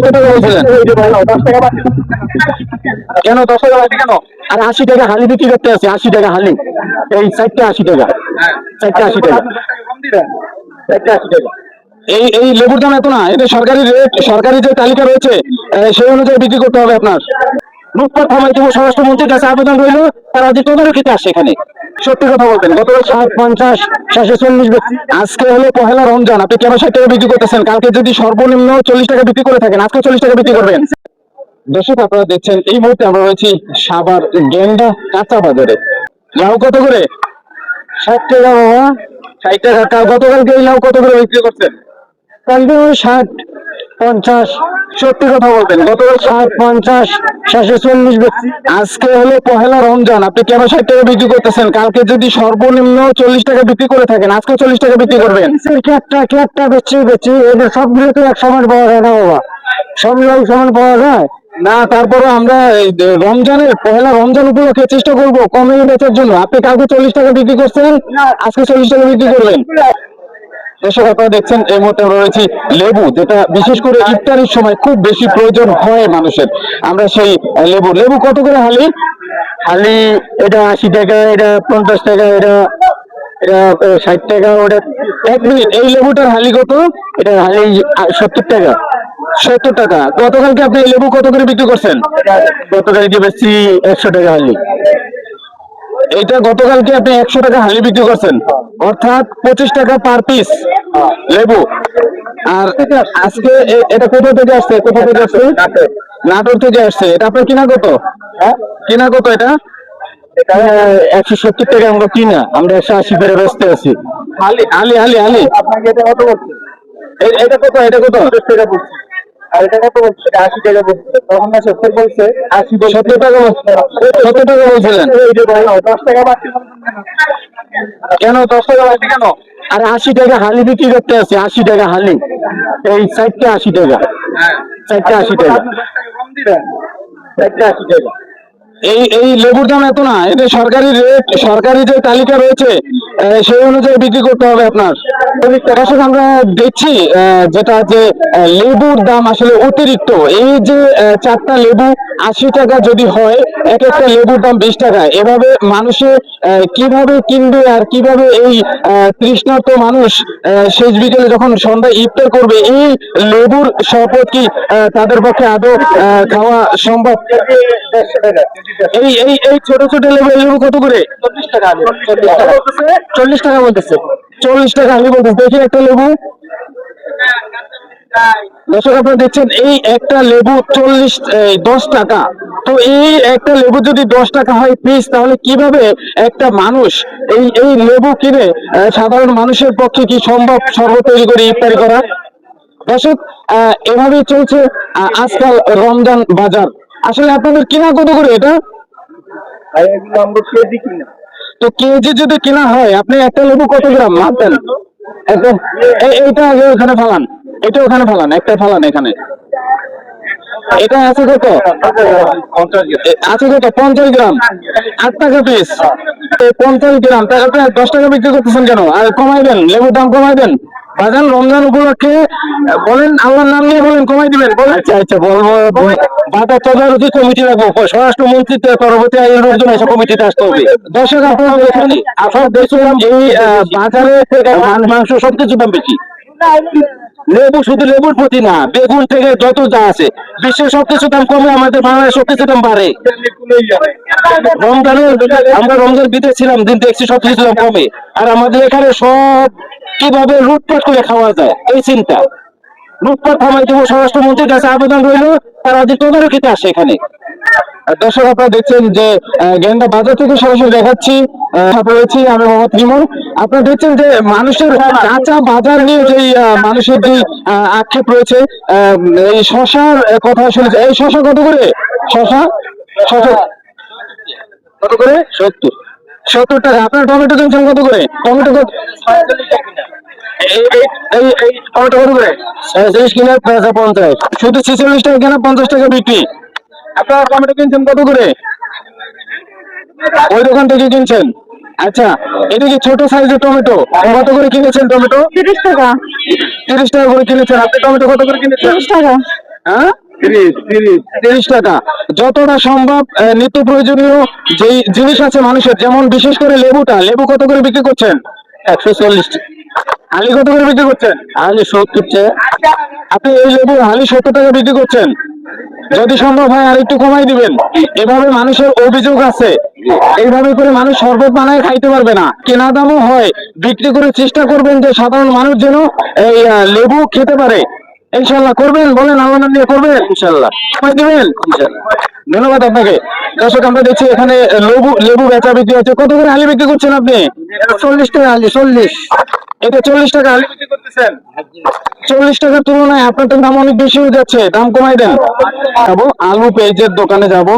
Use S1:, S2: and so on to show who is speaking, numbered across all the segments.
S1: টাকা বলছিলেন কেন? 10 টাকা বাড়তি কেন? আর 80 টাকা হালি বিক্রি করতে আছে, 80 টাকা হালি, এই 4টা 80 টাকা, 4টা 80 টাকা, 4টা 80 টাকা। এই লেবুর দাম এত না, এটা সরকারি রেট, সরকারি যে তালিকা রয়েছে সেই অনুযায়ী বিক্রি করতে হবে আপনার। লুটপাট থামাইতে স্বরাষ্ট্রমন্ত্রীর কাছে আবেদন রইল, তারা যে তদারকিতে আসে এখানে। সত্যি কথা বলতেন, গতকাল 60, 50, 740 আজকে হলো পহেলা রমজান, আপনি কেন 60 টাকা বিক্রি করতেছেন? কালকে যদি সর্বনিম্ন 40 টাকা বিক্রি করে থাকেন, আজকে 40 টাকা বিক্রি করবেন। দর্শক আপনারা দেখছেন এই মুহূর্তে আমরা রয়েছি সাভার গেন্ডা কাঁচা বাজারে। লাউ কত করে? 60 টাকা বাবা, 60 টাকা। গতকালকে এই লাউ কত করে বিক্রি করছেন? কালকে 60, 50। সত্যি কথা বলবেন, গতকাল 60, 50, 740 আজকে হলো পহেলা রমজান, আপনি কেন 60 টাকা বিক্রি করতেছেন? কালকে যদি সর্বনিম্ন 40 টাকা বিক্রি করে থাকেন, আজকে 40 টাকা বিক্রি করবেন। একটা বেচি এদের সবগুলো তো এক সমান পাওয়া যায় না বাবা, সব লাউ সমান পাওয়া যায় না। তারপরে আমরা রমজানের পহেলা রমজান উপলক্ষে চেষ্টা করবো কমে বেচার জন্য। আপনি কালকে 40 টাকা বিক্রি করছেন, আজকে 40 টাকা বিক্রি করবেন। দর্শক আপনারা দেখছেন এই মুহূর্তে আমরা রয়েছি লেবু, যেটা বিশেষ করে ইফতারির সময় খুব বেশি প্রয়োজন হয় মানুষের। আমরা সেই লেবু কত করে হালি? হালি এটা 80 টাকা, এটা 50 টাকা, এটা এটা 60 টাকা, ওটা। 1 মিনিট, এই লেবুটার হালি কত? এটা হালি 70 টাকা, 70 টাকা। গতকালকে আপনি এই লেবু কত করে বিক্রি করছেন? গতকালকে বেশি 100 টাকা হালি। এইটা গতকালকে আপনি 100 টাকা হালি বিক্রি করছেন, অর্থাৎ 25 টাকা পার পিস লেবু। আর আজকে এটা কোথা থেকে আসছে? কোথা থেকে আসছে? নাটোর থেকে আসছে। এটা আপনার কিনা কত? কিনা কত এটা? এটা 170 টাকা আমরা কিনা, আমরা 180 করে বেচতে আছি। হালি হালি হালি হালি আপনাকে এটা কত বলছে? এটা কত? এটা কত? 70 টাকা বলছে। আর এটা কত বলছে? এটা 80 টাকা বলছে। তখন না 70 বলছে, 80 বলছে। 70 টাকা, 70 টাকা বলছিলেন। এই যে ভাই 10 টাকা বাড়তি কেন? 10 টাকা বাড়তি কেন? আর 80 টাকা হালি বিক্রি করতে আছে, 80 টাকা হালি, এই 4টা 80 টাকা, 4টা 80 টাকা, 4টা 80 টাকা। এই লেবুর দাম এত না, এটা সরকারি রেট, সরকারি যে তালিকা রয়েছে সেই অনুযায়ী বিক্রি করতে হবে আপনার। দর্শক আমরা দেখছি যেটা যে লেবুর দাম আসলে অতিরিক্ত। এই যে 4টা লেবু 80 টাকা যদি হয়, এক একটা লেবুর দাম 20 টাকা। এভাবে মানুষে কিভাবে কিনবে আর কিভাবে এই তৃষ্ণার্ত মানুষ শেষ বিকেলে যখন সন্ধ্যায় ইফতার করবে, এই লেবুর শরবত কি তাদের পক্ষে আদৌ খাওয়া সম্ভব? এই এই এই ছোট ছোট লেবু, এই লেবু কত করে? 40 টাকা। 40 টাকা বলতেছে, 40 টাকা আমি বলতেছি। দেখি একটা লেবু। দর্শক আপনারা দেখছেন এই একটা লেবু 10 টাকা। তো এই একটা লেবু যদি 10 টাকা হয় পিস, তাহলে কিভাবে একটা মানুষ এই লেবু কিনে? সাধারণ মানুষের পক্ষে কি সম্ভব শরবত তৈরি করে ইফতারি করা? দর্শক এভাবেই চলছে আজকাল রমজান বাজার। আসলে আপনাদের কিনা কত করে এটা? কেজি কিনা। তো কেজি যদি কিনা হয়, আপনি একটা লেবু কত গ্রাম মাপবেন? এইটা আগে ওখানে ফালান, এটা ওখানে ফালান, একটা ফালান এখানে। এটা আছে কত? আছে কত? 50 গ্রাম, 8 টাকা পিস। 50 গ্রাম তা আপনি 10 টাকা বিক্রি করতেছেন কেন? আর কমাই দেন, লেবুর দাম কমাই দেন। বাজান রমজান উপলক্ষে বলেন, আল্লাহর নাম নিয়ে বলেন, কমাই দিবেন। আচ্ছা আচ্ছা বলবো, বাজার তদারকি কমিটি রাখবো, স্বরাষ্ট্রমন্ত্রীর পরবর্তী আয়োজনের জন্য এসব কমিটিতে আসতে হবে। দর্শক আপনারা দেখছিলাম এই বাজারে মাংস সবকিছু দাম বেশি। লেবু শুধু লেবুর প্রতি না, বেগুন থেকে যত যা আছে বিশ্বের সবকিছু দাম কমে, আমাদের বাংলাদেশ সবকিছু দাম বাড়ে। রমজানের আমরা রমজান বিদেশ ছিলাম, দিন দেখছি সবকিছু দাম কমে, আর আমাদের এখানে সব কিভাবে লুটপাট করে খাওয়া যায় এই চিন্তা। লুটপাট থামাইতে স্বরাষ্ট্রমন্ত্রীর কাছে আবেদন রইল, তারা যে তদারকিতে আসে এখানে। দর্শক আপনারা দেখছেন যে গেন্ডা বাজার থেকে সরাসরি দেখাচ্ছি, রয়েছি আমি মোহাম্মদ নিমন। আপনারা দেখছেন যে মানুষের কাঁচা বাজার নিয়ে যে মানুষের যে আক্ষেপ রয়েছে। এই শশার কথা শুনেছে, এই শশা কত করে? শশা শশা কত করে? 70, 70 টাকা। আপনার টমেটো কিনছেন কত করে? টমেটো এই টমেটো কত করে? 46 কিনা 50, শুধু 46 টাকা কেনা, 50 টাকা বিক্রি। আপনারা টমেটো কিনছেন কত করে? ওই দোকান থেকে কিনছেন? আচ্ছা, এটা কি ছোট সাইজের টমেটো? কত করে কিনেছেন টমেটো? 30 টাকা। 30 টাকা করে কিনেছেন। আপনি টমেটো কত করে কিনেছেন? 30 টাকা। হ্যাঁ 30 টাকা। যতটা সম্ভব নিত্য প্রয়োজনীয় যে জিনিস আছে মানুষের, যেমন বিশেষ করে লেবু কত করে বিক্রি করছেন? 140। হালি কত করে বিক্রি করছেন? হালি 70 টাকা। আপনি এই লেবু হালি 70 টাকা বিক্রি করছেন, যদি সম্ভব হয় আর একটু কমাই দিবেন। এভাবে মানুষের অভিযোগ আছে, এইভাবে করে মানুষ শরবত বানায় খাইতে পারবে না, কেনা দামও হয়, বিক্রি করে চেষ্টা করবেন যে সাধারণ মানুষ যেন এই লেবু খেতে পারে। ইনশাল্লাহ করবেন, বলেন আল্লাহ নাম নিয়ে করবেন, ইনশাল্লাহ সময় দিবেন, ইনশাল্লাহ। ধন্যবাদ আপনাকে। দর্শক আমরা দেখছি এখানে লেবু বেচা বিক্রি হচ্ছে। কত করে হালি বিক্রি করছেন আপনি? 40 টাকা হালি। 40, এটা 40 টাকা হালি বিক্রি করতেছেন। 40 টাকার তুলনায় আপনার তো দাম অনেক বেশি হয়ে যাচ্ছে, দাম কমাই দেন। যাবো আলু পেঁয়াজের দোকানে যাব।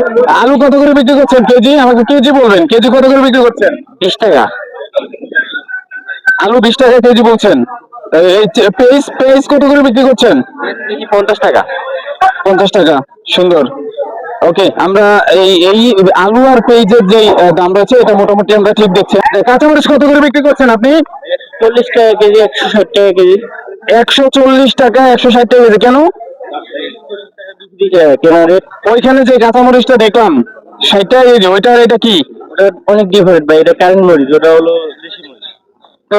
S1: আলু কত করে বিক্রি করছেন কেজি? আমাকে কেজি বলবেন, কেজি কত করে বিক্রি করছেন? 20 টাকা। আলু 20 টাকা কেজি বলছেন। এই পেঁয়াজ কত করে বিক্রি করছেন? 50 টাকা। 50 টাকা, সুন্দর। ওকে, আমরা এই আলু আর পেঁয়াজের যে দাম রয়েছে এটা মোটামুটি আমরা ঠিক দেখছি। কাঁচামরিচ কত করে বিক্রি করছেন আপনি? 40 টাকা কেজি, 160 টাকা কেজি। 140 টাকা, 160 টাকা কেজি, কেন? কেনা রেট। ওইখানে যে কাঁচামরিচটা দেখলাম 60 টাকা কেজি, ওইটা আর এটা কি? ওটা অনেক ডিফারেন্ট ভাই, এটা কারেন্ট মরিচ, ওটা হলো দেশি মরিচ। তো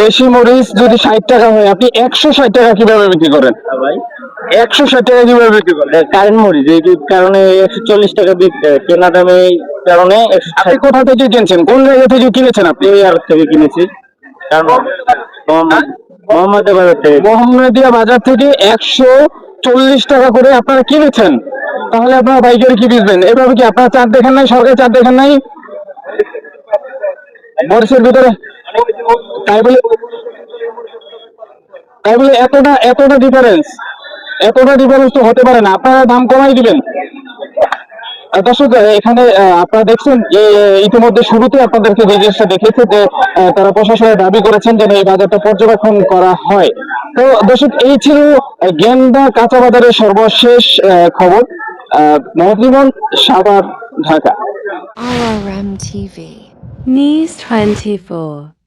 S1: দেশি মরিচ যদি 60 টাকা হয়, আপনি 160 টাকা কিভাবে বিক্রি করেন? ভাই 160 টাকা কিভাবে বিক্রি করেন? কারেন্ট মরিচ এই কারণে 140 টাকা কেনা দামে, এই কারণে 160। আপনি কোথা থেকে কিনছেন, কোন জায়গা থেকে কিনেছেন? আপনি ওই আড়ত থেকে কিনেছি, কারণ মোহাম্মদিয়া বাজার থেকে। মোহাম্মদিয়া বাজার থেকে 140 টাকা করে আপনারা কিনেছেন, তাহলে আপনারা পাইকারি কি বেচবেন? এভাবে কি আপনারা চার দেখেন নাই, সরকারি চার দেখেন নাই মরিচের ভিতরে? তাই বলে এতটা ডিফারেন্স তো হতে পারে না, আপনারা দাম কমাই দিবেন। দর্শক এখানে আপনারা দেখছেন যে ইতিমধ্যে শুরুতে আপনাদেরকে যে জিনিসটা দেখেছে যে তারা প্রশাসনের দাবি করেছেন যেন এই বাজারটা পর্যবেক্ষণ করা হয়। তো দর্শক এই ছিল গেন্দা কাঁচা বাজারের সর্বশেষ খবর। মহসিমন, Savar, Dhaka.
S2: RRM TV News 24